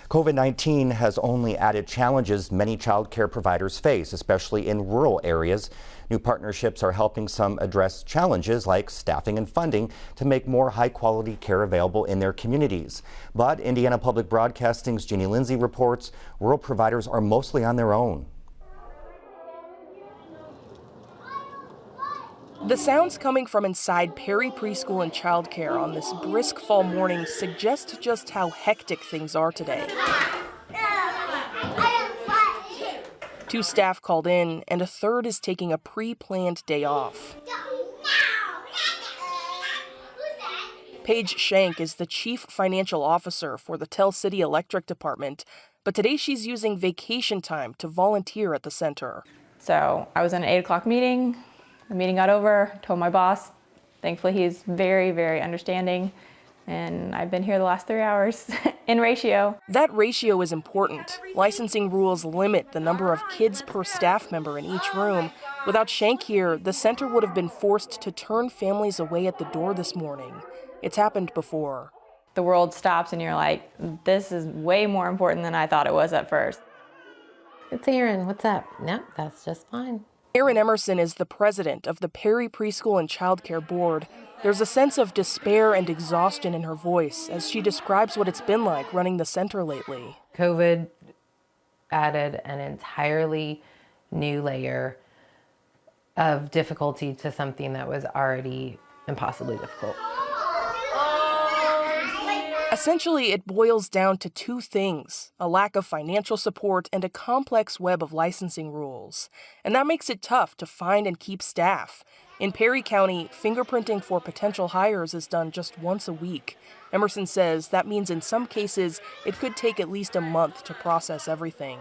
COVID-19 has only added challenges many child care providers face, especially in rural areas. New partnerships are helping some address challenges like staffing and funding to make more high-quality care available in their communities. But Indiana Public Broadcasting's Jeannie Lindsay reports rural providers are mostly on their own. The sounds coming from inside Perry Preschool and Childcare on this brisk fall morning suggest just how hectic things are today. 2 staff called in, and a third is taking a pre-planned day off. Paige Schank is the chief financial officer for the Tell City Electric Department, but today she's using vacation time to volunteer at the center. So I was in an 8 o'clock meeting. The meeting got over, told my boss. Thankfully, he's very, very understanding. And I've been here the last 3 hours in ratio. That ratio is important. Licensing rules limit the number of kids per staff member in each room. Without Schank here, the center would have been forced to turn families away at the door this morning. It's happened before. The world stops and you're like, this is way more important than I thought it was at first. It's Aaron, what's up? No, that's just fine. Erin Emerson is the president of the Perry Preschool and Childcare Board. There's a sense of despair and exhaustion in her voice as she describes what it's been like running the center lately. COVID added an entirely new layer of difficulty to something that was already impossibly difficult. Essentially, it boils down to 2 things: a lack of financial support and a complex web of licensing rules. And that makes it tough to find and keep staff. In Perry County, fingerprinting for potential hires is done just once a week. Emerson says that means in some cases, it could take at least a month to process everything.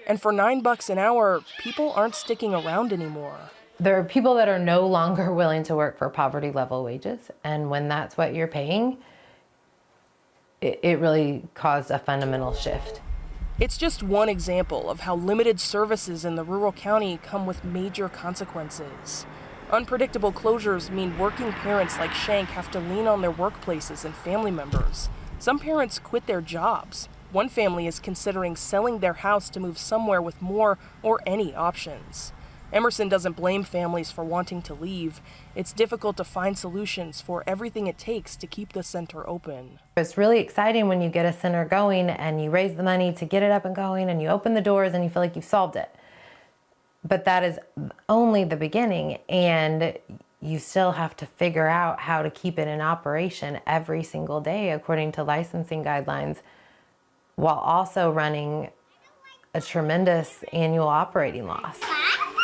And for $9 an hour, people aren't sticking around anymore. There are people that are no longer willing to work for poverty level wages. And when that's what you're paying, it really caused a fundamental shift. It's just one example of how limited services in the rural county come with major consequences. Unpredictable closures mean working parents like Schank have to lean on their workplaces and family members. Some parents quit their jobs. One family is considering selling their house to move somewhere with more or any options. Emerson doesn't blame families for wanting to leave. It's difficult to find solutions for everything it takes to keep the center open. It's really exciting when you get a center going and you raise the money to get it up and going and you open the doors and you feel like you've solved it. But that is only the beginning, and you still have to figure out how to keep it in operation every single day according to licensing guidelines, while also running a tremendous annual operating loss.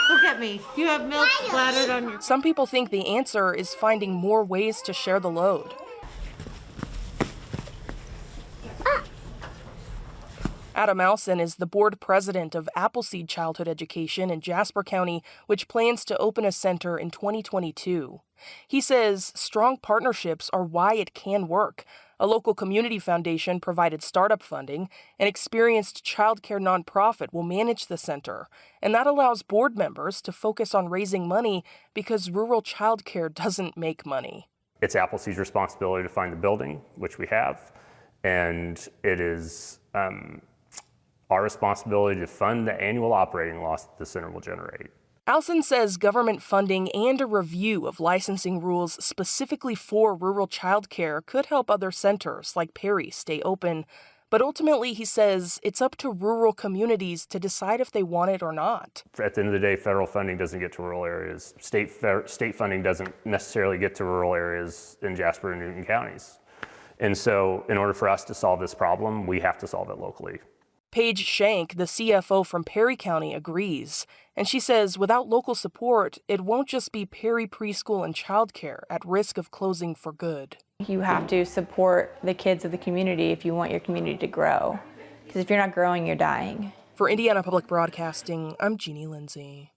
Look at me. You have milk splattered on your... Some people think the answer is finding more ways to share the load. Adam Alson is the board president of Appleseed Childhood Education in Jasper County, which plans to open a center in 2022. He says strong partnerships are why it can work. A local community foundation provided startup funding. An experienced childcare nonprofit will manage the center, and that allows board members to focus on raising money because rural childcare doesn't make money. It's Appleseed's responsibility to find the building, which we have, and it is our responsibility to fund the annual operating loss that the center will generate. Alson says government funding and a review of licensing rules specifically for rural childcare could help other centers like Perry stay open. But ultimately, he says it's up to rural communities to decide if they want it or not. At the end of the day, federal funding doesn't get to rural areas. State funding doesn't necessarily get to rural areas in Jasper and Newton counties. And so in order for us to solve this problem, we have to solve it locally. Paige Schank, the CFO from Perry County, agrees. And she says without local support, it won't just be Perry Preschool and Childcare at risk of closing for good. You have to support the kids of the community if you want your community to grow. Because if you're not growing, you're dying. For Indiana Public Broadcasting, I'm Jeannie Lindsay.